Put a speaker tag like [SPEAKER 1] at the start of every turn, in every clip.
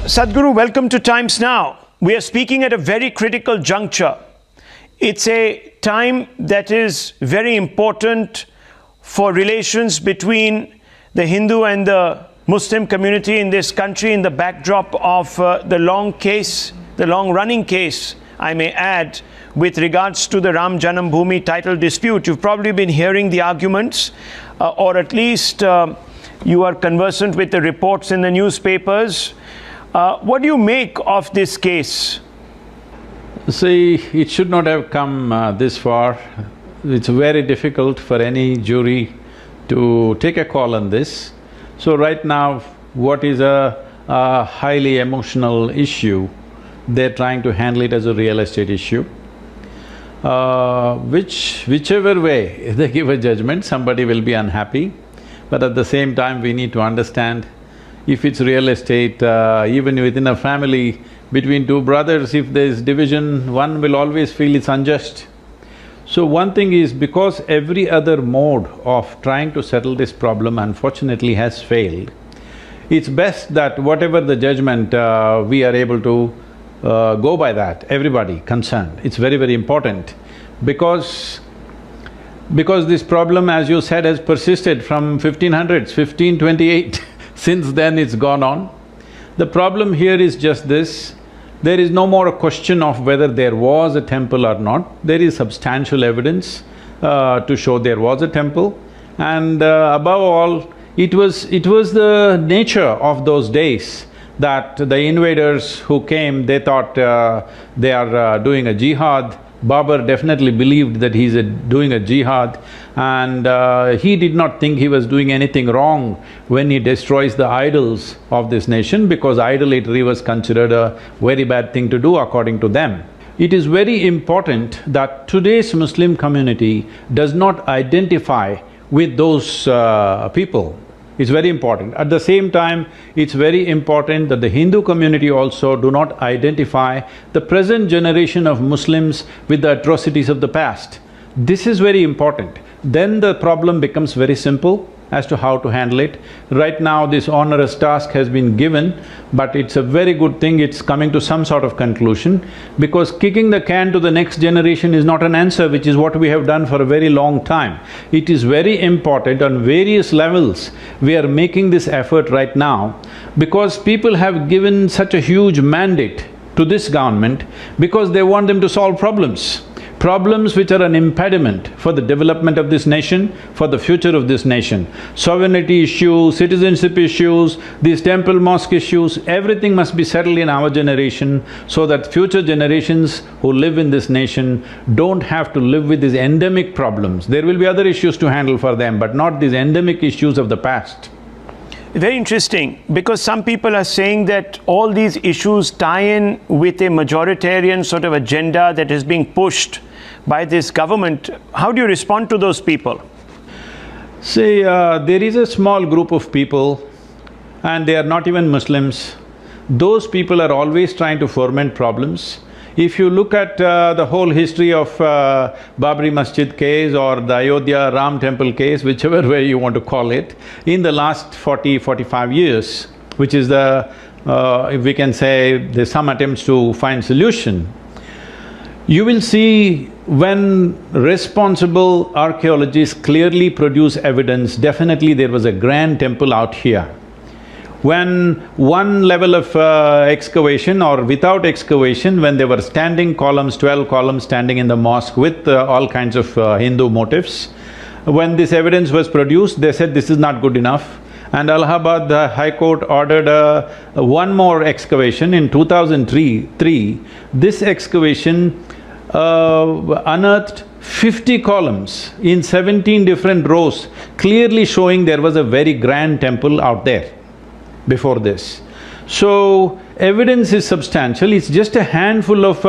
[SPEAKER 1] Sadhguru, welcome to Times Now. We are speaking at a very critical juncture. It's a time that is very important for relations between the Hindu and the Muslim community in this country in the backdrop of the long-running case, I may add, with regards to the Ram Janambhoomi title dispute. You've probably been hearing the arguments, or at least you are conversant with the reports in the newspapers. What do you make of this case?
[SPEAKER 2] See, it should not have come this far. It's very difficult for any jury to take a call on this. So right now, what is a highly emotional issue, they're trying to handle it as a real estate issue. Whichever way they give a judgment, somebody will be unhappy. But at the same time, we need to understand, if it's real estate, even within a family, between two brothers, if there's division, one will always feel it's unjust. So one thing is, because every other mode of trying to settle this problem unfortunately has failed, it's best that whatever the judgment, we are able to go by that, everybody concerned. It's very, very important because this problem, as you said, has persisted from 1500s, 1528 since then it's gone on. The problem here is just this: there is no more a question of whether there was a temple or not. There is substantial evidence to show there was a temple, and above all, it was the nature of those days that the invaders who came, they thought they are doing a jihad. Babur definitely believed that he's doing a jihad, and he did not think he was doing anything wrong when he destroys the idols of this nation, because idolatry was considered a very bad thing to do according to them. It is very important that today's Muslim community does not identify with those people. It's very important. At the same time, it's very important that the Hindu community also do not identify the present generation of Muslims with the atrocities of the past. This is very important. Then the problem becomes very simple as to how to handle it. Right now, this onerous task has been given, but it's a very good thing it's coming to some sort of conclusion, because kicking the can to the next generation is not an answer, which is what we have done for a very long time. It is very important on various levels. We are making this effort right now because people have given such a huge mandate to this government because they want them to solve problems. Problems which are an impediment for the development of this nation, for the future of this nation. Sovereignty issues, citizenship issues, these temple mosque issues, everything must be settled in our generation so that future generations who live in this nation don't have to live with these endemic problems. There will be other issues to handle for them, but not these endemic issues of the past.
[SPEAKER 1] Very interesting, because some people are saying that all these issues tie in with a majoritarian sort of agenda that is being pushed by this government. How do you respond to those people?
[SPEAKER 2] See, there is a small group of people, and they are not even Muslims. Those people are always trying to foment problems. If you look at the whole history of Babri Masjid case or the Ayodhya Ram temple case, whichever way you want to call it, in the last 40–45 years, which is the… if we can say there's some attempts to find solution, you will see when responsible archaeologists clearly produce evidence, definitely there was a grand temple out here. When one level of excavation or without excavation, when there were standing columns, 12 columns standing in the mosque with all kinds of Hindu motifs, when this evidence was produced, they said this is not good enough. And Allahabad High Court ordered one more excavation in 2003. This excavation unearthed 50 columns in 17 different rows, clearly showing there was a very grand temple out there before this. So, evidence is substantial. It's just a handful of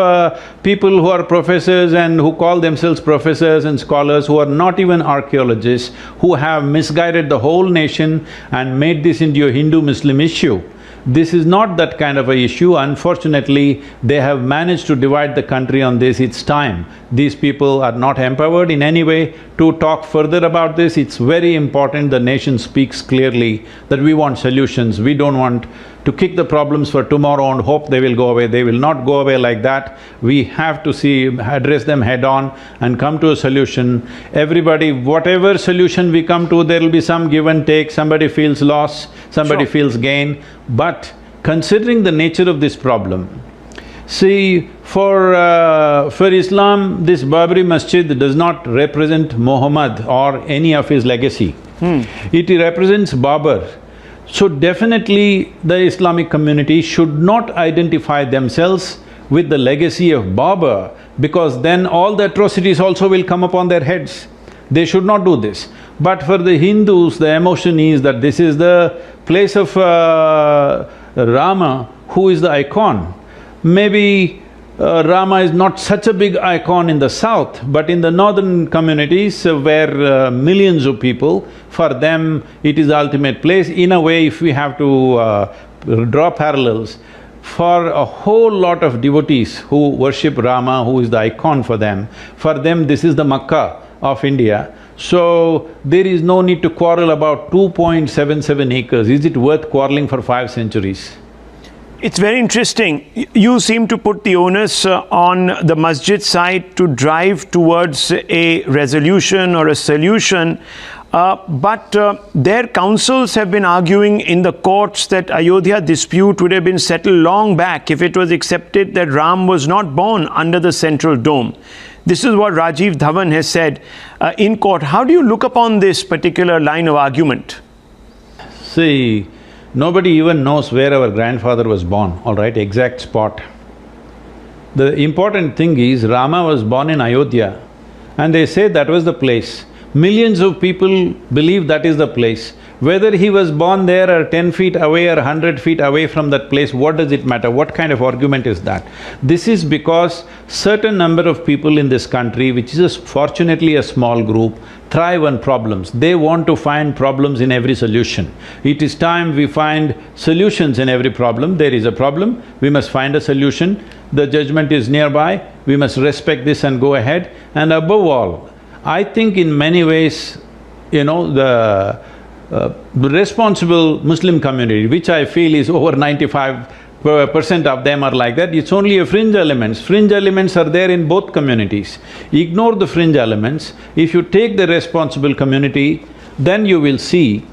[SPEAKER 2] people who are professors and who call themselves professors and scholars, who are not even archaeologists, who have misguided the whole nation and made this into a Hindu-Muslim issue. This is not that kind of a issue. Unfortunately, they have managed to divide the country on this. It's time. These people are not empowered in any way to talk further about this. It's very important the nation speaks clearly that we want solutions. We don't want to kick the problems for tomorrow and hope they will go away. They will not go away like that. We have to address them head-on and come to a solution. Everybody, whatever solution we come to, there will be some give and take, somebody feels loss, somebody feels gain. But considering the nature of this problem, see, for Islam, this Babri Masjid does not represent Muhammad or any of his legacy. It represents Babur. So definitely the Islamic community should not identify themselves with the legacy of Babur, because then all the atrocities also will come upon their heads. They should not do this. But for the Hindus, the emotion is that this is the place of Rama, who is the icon. Maybe Rama is not such a big icon in the south, but in the northern communities where millions of people, for them it is the ultimate place. In a way, if we have to draw parallels, for a whole lot of devotees who worship Rama, who is the icon for them this is the Makkah of India. So, there is no need to quarrel about 2.77 acres. Is it worth quarreling for 5 centuries?
[SPEAKER 1] It's very interesting. You seem to put the onus on the masjid side to drive towards a resolution or a solution, but their councils have been arguing in the courts that Ayodhya dispute would have been settled long back if it was accepted that Ram was not born under the central dome. This is what Rajiv Dhawan has said in court. How do you look upon this particular line of argument?
[SPEAKER 2] See, nobody even knows where our grandfather was born, all right, exact spot. The important thing is Rama was born in Ayodhya and they say that was the place. Millions of people believe that is the place. Whether he was born there or 10 feet away or 100 feet away from that place, what does it matter? What kind of argument is that? This is because certain number of people in this country, which is fortunately a small group, thrive on problems. They want to find problems in every solution. It is time we find solutions in every problem. There is a problem, we must find a solution. The judgment is nearby, we must respect this and go ahead. And above all, I think in many ways, you know, the responsible Muslim community, which I feel is over 95% of them are like that, it's only a fringe elements. Fringe elements are there in both communities. Ignore the fringe elements. If you take the responsible community, then you will see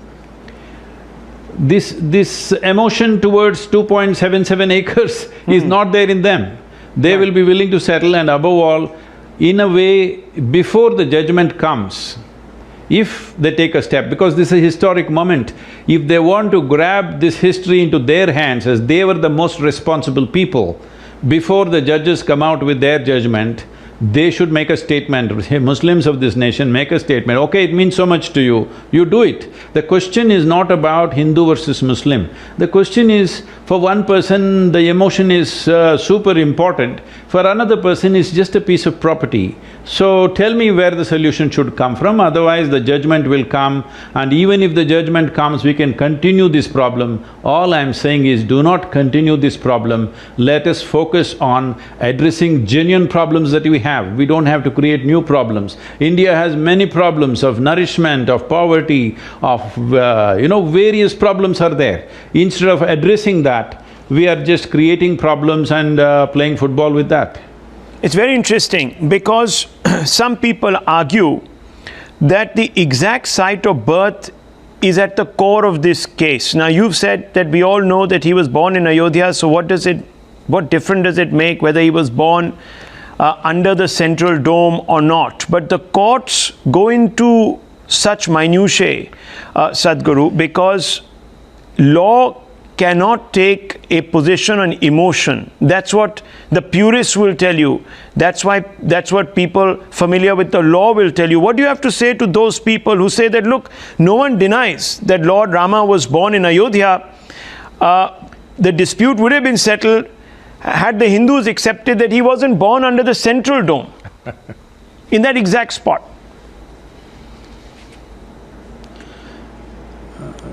[SPEAKER 2] this emotion towards 2.77 acres is not there in them. They will be willing to settle, and above all, in a way, before the judgment comes, if they take a step, because this is a historic moment, if they want to grab this history into their hands as they were the most responsible people, before the judges come out with their judgment, they should make a statement. Muslims of this nation make a statement, okay, it means so much to you, you do it. The question is not about Hindu versus Muslim. The question is, for one person the emotion is super important, for another person it's just a piece of property. So tell me where the solution should come from, otherwise the judgment will come, and even if the judgment comes, we can continue this problem. All I'm saying is, do not continue this problem. Let us focus on addressing genuine problems that we have. We don't have to create new problems. India has many problems of nourishment, of poverty, of various problems are there. Instead of addressing that, we are just creating problems and playing football with that.
[SPEAKER 1] It's very interesting because some people argue that the exact site of birth is at the core of this case. Now, you've said that we all know that he was born in Ayodhya, so what difference does it make whether he was born under the central dome or not? But the courts go into such minutiae, Sadhguru, because law cannot take a position on emotion. That's what the purists will tell you. That's what people familiar with the law will tell you. What do you have to say to those people who say that, look, no one denies that Lord Rama was born in Ayodhya. The dispute would have been settled had the Hindus accepted that he wasn't born under the central dome, in that exact spot.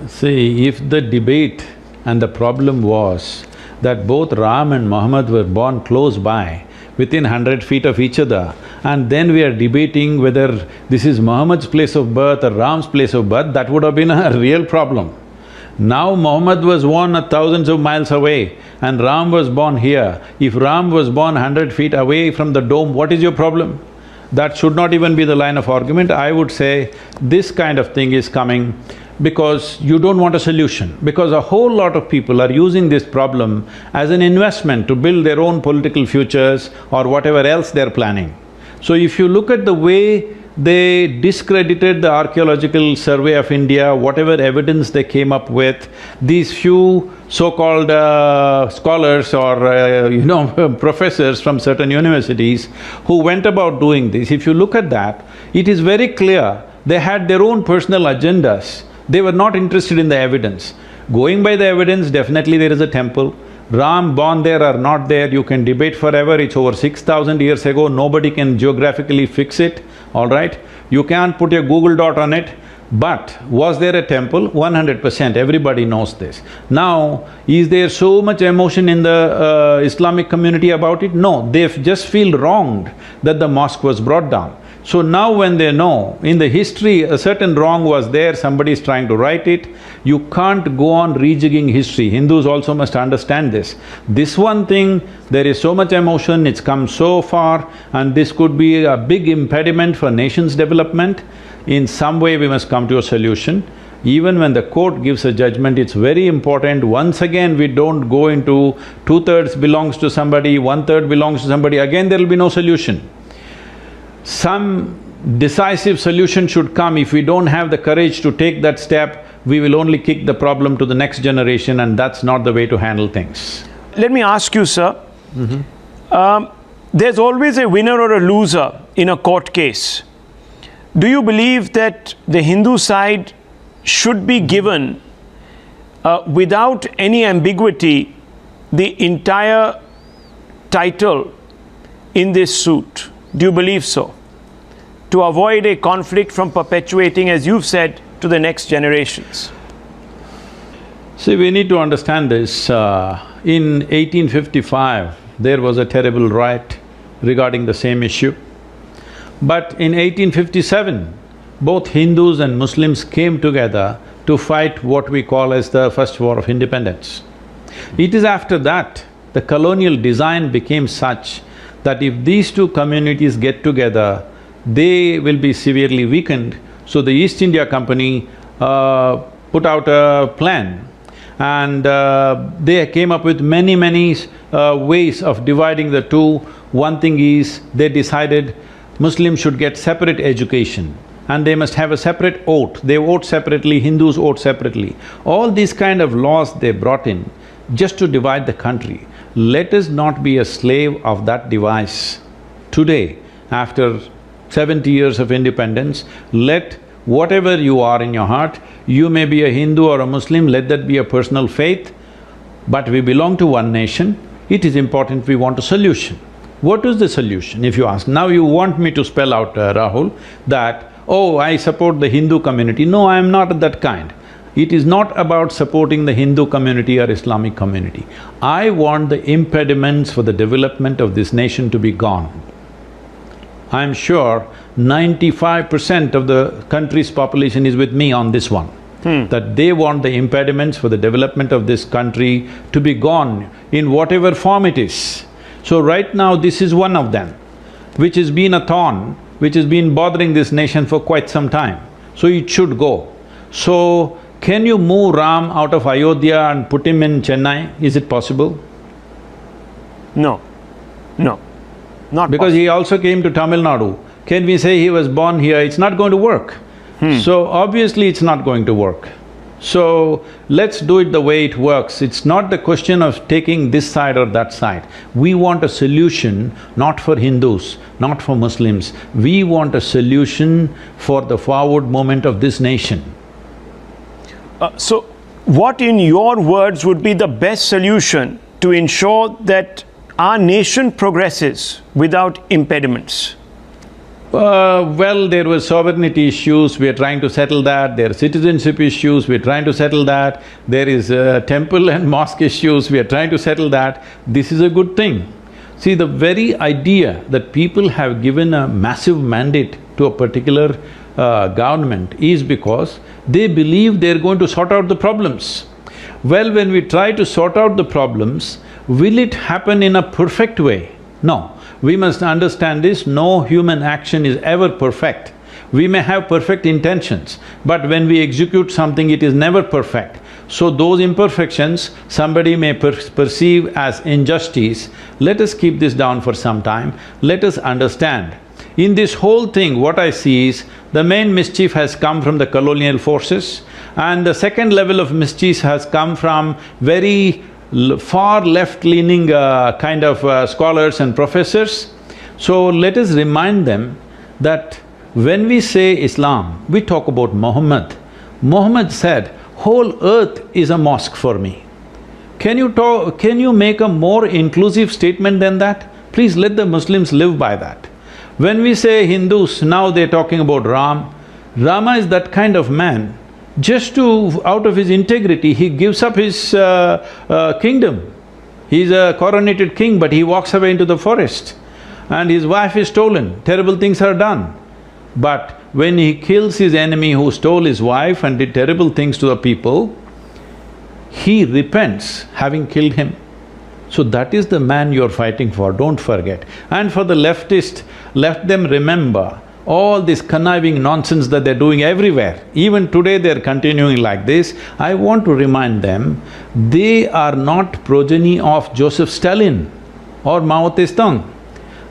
[SPEAKER 2] See, if the debate And the problem was that both Ram and Muhammad were born close by, within 100 feet of each other, and then we are debating whether this is Muhammad's place of birth or Ram's place of birth. That would have been a real problem. Now Muhammad was born thousands of miles away and Ram was born here. If Ram was born 100 feet away from the dome, what is your problem? That should not even be the line of argument. I would say this kind of thing is coming because you don't want a solution, because a whole lot of people are using this problem as an investment to build their own political futures or whatever else they're planning. So if you look at the way they discredited the Archaeological Survey of India, whatever evidence they came up with, these few so-called scholars or professors from certain universities who went about doing this, if you look at that, it is very clear they had their own personal agendas. They were not interested in the evidence. Going by the evidence, definitely there is a temple. Ram born there or not there, you can debate forever, it's over 6,000 years ago, nobody can geographically fix it, all right? You can't put a Google dot on it, but was there a temple? 100%, everybody knows this. Now, is there so much emotion in the Islamic community about it? No, they just feel wronged that the mosque was brought down. So now when they know, in the history a certain wrong was there, somebody is trying to right it, you can't go on rejigging history. Hindus also must understand this. This one thing, there is so much emotion, it's come so far, and this could be a big impediment for nation's development. In some way we must come to a solution. Even when the court gives a judgment, it's very important, once again we don't go into 2/3 belongs to somebody, 1/3 belongs to somebody, again there will be no solution. Some decisive solution should come. If we don't have the courage to take that step, we will only kick the problem to the next generation, and that's not the way to handle things.
[SPEAKER 1] Let me ask you, sir, there's always a winner or a loser in a court case. Do you believe that the Hindu side should be given, without any ambiguity, the entire title in this suit? Do you believe so? To avoid a conflict from perpetuating, as you've said, to the next generations?
[SPEAKER 2] See, we need to understand this. In 1855, there was a terrible riot regarding the same issue. But in 1857, both Hindus and Muslims came together to fight what we call as the First War of Independence. It is after that, the colonial design became such that if these two communities get together, they will be severely weakened. So the East India Company put out a plan, and they came up with many ways of dividing the two. One thing is, they decided Muslims should get separate education and they must have a separate vote. They vote separately, Hindus vote separately. All these kind of laws they brought in just to divide the country. Let us not be a slave of that device. Today, after 70 years of independence, let whatever you are in your heart, you may be a Hindu or a Muslim, let that be a personal faith, but we belong to one nation. It is important we want a solution. What is the solution, if you ask? Now you want me to spell out, Rahul, that, oh, I support the Hindu community. No, I am not that kind. It is not about supporting the Hindu community or Islamic community. I want the impediments for the development of this nation to be gone. I'm sure 95% of the country's population is with me on this one. That they want the impediments for the development of this country to be gone in whatever form it is. So right now this is one of them, which has been a thorn, which has been bothering this nation for quite some time. So it should go. So, can you move Ram out of Ayodhya and put him in Chennai? Is it possible?
[SPEAKER 1] No, no, not
[SPEAKER 2] because he also came to Tamil Nadu. Can we say he was born here? It's not going to work. So obviously it's not going to work. So let's do it the way it works. It's not the question of taking this side or that side. We want a solution not for Hindus, not for Muslims. We want a solution for the forward movement of this nation.
[SPEAKER 1] So, what in your words would be the best solution to ensure that our nation progresses without impediments?
[SPEAKER 2] Well, there were sovereignty issues, we are trying to settle that. There are citizenship issues, we are trying to settle that. There is temple and mosque issues, we are trying to settle that. This is a good thing. See, the very idea that people have given a massive mandate to a particular government is because they believe they're going to sort out the problems. Well, when we try to sort out the problems, will it happen in a perfect way? No. We must understand this, no human action is ever perfect. We may have perfect intentions, but when we execute something, it is never perfect. So those imperfections somebody may perceive as injustice. Let us keep this down for some time, let us understand. In this whole thing, what I see is, the main mischief has come from the colonial forces, and the second level of mischief has come from very far left-leaning kind of scholars and professors. So let us remind them that when we say Islam, we talk about Muhammad. Muhammad said, whole earth is a mosque for me. Can you make a more inclusive statement than that? Please let the Muslims live by that. When we say Hindus, now they're talking about Ram. Rama is that kind of man. Just to… out of his integrity, he gives up his kingdom. He's a coronated king, but he walks away into the forest and his wife is stolen, terrible things are done. But when he kills his enemy who stole his wife and did terrible things to the people, he repents having killed him. So that is the man you're fighting for, don't forget. And for the leftist, let them remember all this conniving nonsense that they're doing everywhere. Even today they're continuing like this. I want to remind them, they are not progeny of Joseph Stalin or Mao Zedong.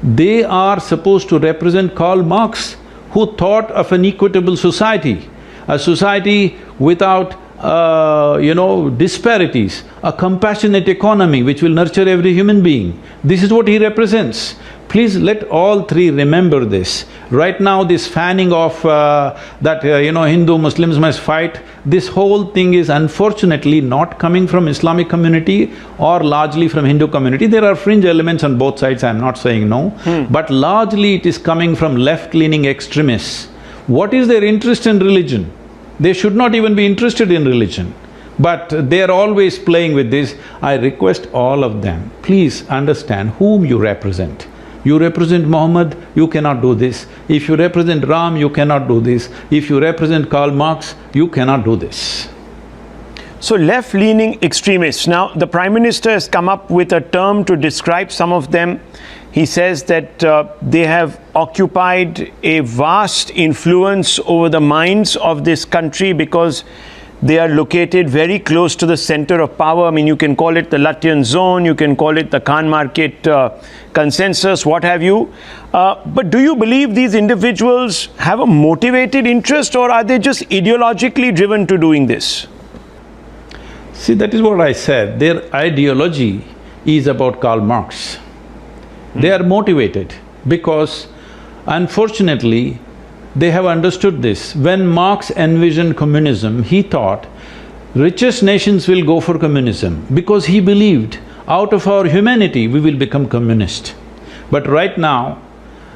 [SPEAKER 2] They are supposed to represent Karl Marx, who thought of an equitable society, a society without disparities, a compassionate economy which will nurture every human being. This is what he represents. Please let all three remember this. Right now this fanning of Hindu Muslims must fight, this whole thing is unfortunately not coming from Islamic community or largely from Hindu community. There are fringe elements on both sides, I'm not saying no, but largely it is coming from left-leaning extremists. What is their interest in religion? They should not even be interested in religion, but they are always playing with this. I request all of them, please understand whom you represent. You represent Muhammad, you cannot do this. If you represent Ram, you cannot do this. If you represent Karl Marx, you cannot do this.
[SPEAKER 1] So left-leaning extremists. Now, the Prime Minister has come up with a term to describe some of them. He says that they have occupied a vast influence over the minds of this country because they are located very close to the center of power. I mean, you can call it the Latvian zone, you can call it the Khan Market consensus, what have you. But do you believe these individuals have a motivated interest, or are they just ideologically driven to doing this?
[SPEAKER 2] See, that is what I said. Their ideology is about Karl Marx. They are motivated because, unfortunately, they have understood this. When Marx envisioned communism, he thought richest nations will go for communism because he believed out of our humanity we will become communist. But right now,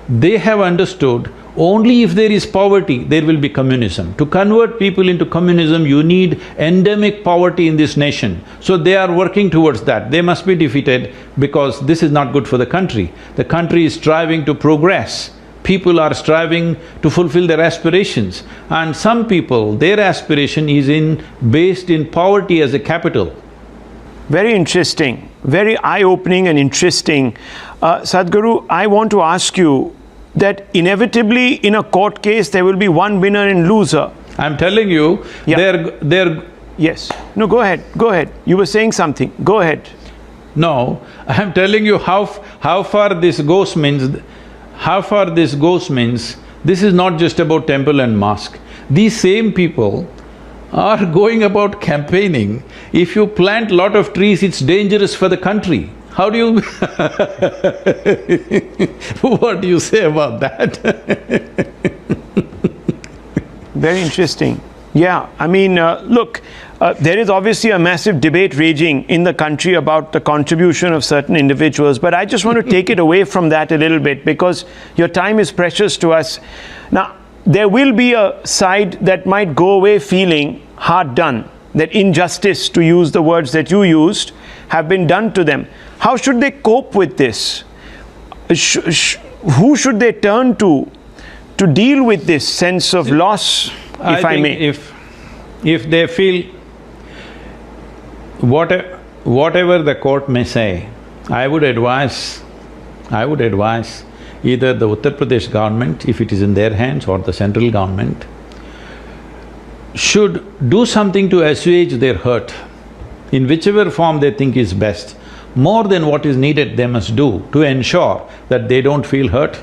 [SPEAKER 2] they have understood only if there is poverty, there will be communism. To convert people into communism, you need endemic poverty in this nation. So they are working towards that. They must be defeated because this is not good for the country. The country is striving to progress. People are striving to fulfill their aspirations, and some people, their aspiration is based in poverty as a capital.
[SPEAKER 1] Very interesting, very eye-opening and interesting. Sadhguru, I want to ask you that inevitably in a court case there will be one winner and loser.
[SPEAKER 2] I'm telling you, they're…
[SPEAKER 1] Yes. No, go ahead. You were saying something, go ahead.
[SPEAKER 2] No, I'm telling you how far this goes means… this is not just about temple and mosque. These same people are going about campaigning, if you plant lot of trees, it's dangerous for the country. How do you… What do you say about that?
[SPEAKER 1] Very interesting. Yeah, I mean, look, There is obviously a massive debate raging in the country about the contribution of certain individuals, but I just want to take it away from that a little bit because your time is precious to us. Now, there will be a side that might go away feeling hard done, that injustice, to use the words that you used, have been done to them. How should they cope with this? Who should they turn to deal with this sense of loss, if I may?
[SPEAKER 2] If they feel whatever the court may say, I would advise either the Uttar Pradesh government, if it is in their hands, or the central government, should do something to assuage their hurt in whichever form they think is best. More than what is needed they must do to ensure that they don't feel hurt.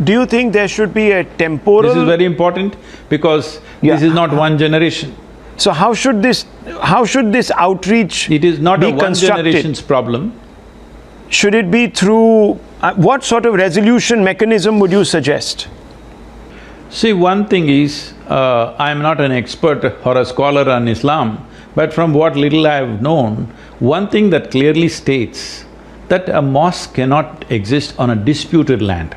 [SPEAKER 1] Do you think there should be a temporal…
[SPEAKER 2] This is very important because this is not one generation.
[SPEAKER 1] So how should this outreach
[SPEAKER 2] It is not
[SPEAKER 1] be
[SPEAKER 2] a one
[SPEAKER 1] constructed?
[SPEAKER 2] generation's problem.
[SPEAKER 1] Should it be through… what sort of resolution mechanism would you suggest?
[SPEAKER 2] See, one thing is, I am not an expert or a scholar on Islam, but from what little I have known, one thing that clearly states that a mosque cannot exist on a disputed land.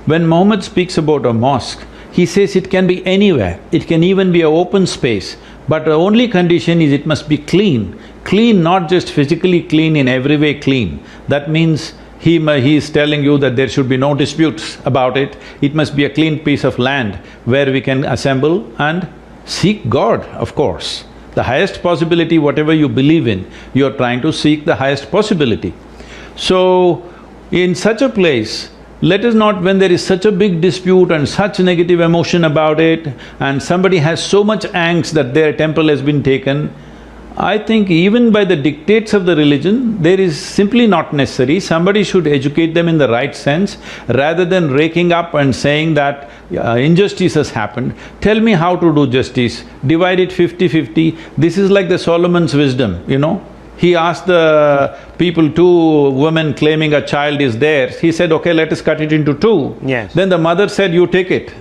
[SPEAKER 2] When Muhammad speaks about a mosque, he says it can be anywhere, it can even be an open space, but the only condition is it must be clean. Clean, not just physically clean, in every way clean. That means he is telling you that there should be no disputes about it. It must be a clean piece of land where we can assemble and seek God, of course. The highest possibility, whatever you believe in, you are trying to seek the highest possibility. So, in such a place, let us not… when there is such a big dispute and such negative emotion about it, and somebody has so much angst that their temple has been taken, I think even by the dictates of the religion, there is simply not necessary. Somebody should educate them in the right sense, rather than raking up and saying that injustice has happened. Tell me how to do justice, divide it 50-50. This is like the Solomon's wisdom, you know. He asked the people, two women claiming a child is theirs, he said, okay, let us cut it into two.
[SPEAKER 1] Yes.
[SPEAKER 2] Then the mother said, you take it.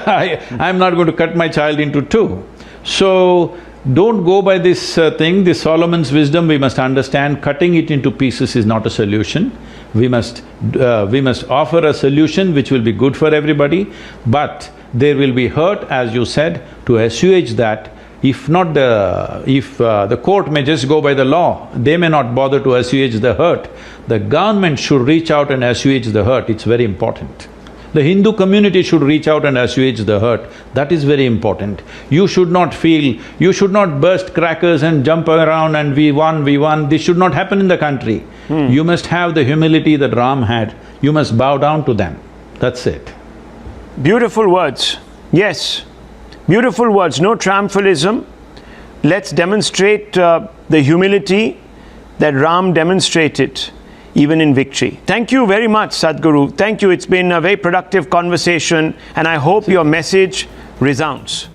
[SPEAKER 2] I'm not going to cut my child into two. So, don't go by this thing, this Solomon's wisdom. We must understand cutting it into pieces is not a solution. We must offer a solution which will be good for everybody, but there will be hurt, as you said, to assuage that. If the court may just go by the law, they may not bother to assuage the hurt. The government should reach out and assuage the hurt, it's very important. The Hindu community should reach out and assuage the hurt, that is very important. You should not burst crackers and jump around and we won, this should not happen in the country. You must have the humility that Ram had, you must bow down to them, that's it.
[SPEAKER 1] Beautiful words, yes. Beautiful words, no triumphalism. Let's demonstrate the humility that Ram demonstrated even in victory. Thank you very much, Sadhguru. Thank you. It's been a very productive conversation and I hope your message resounds.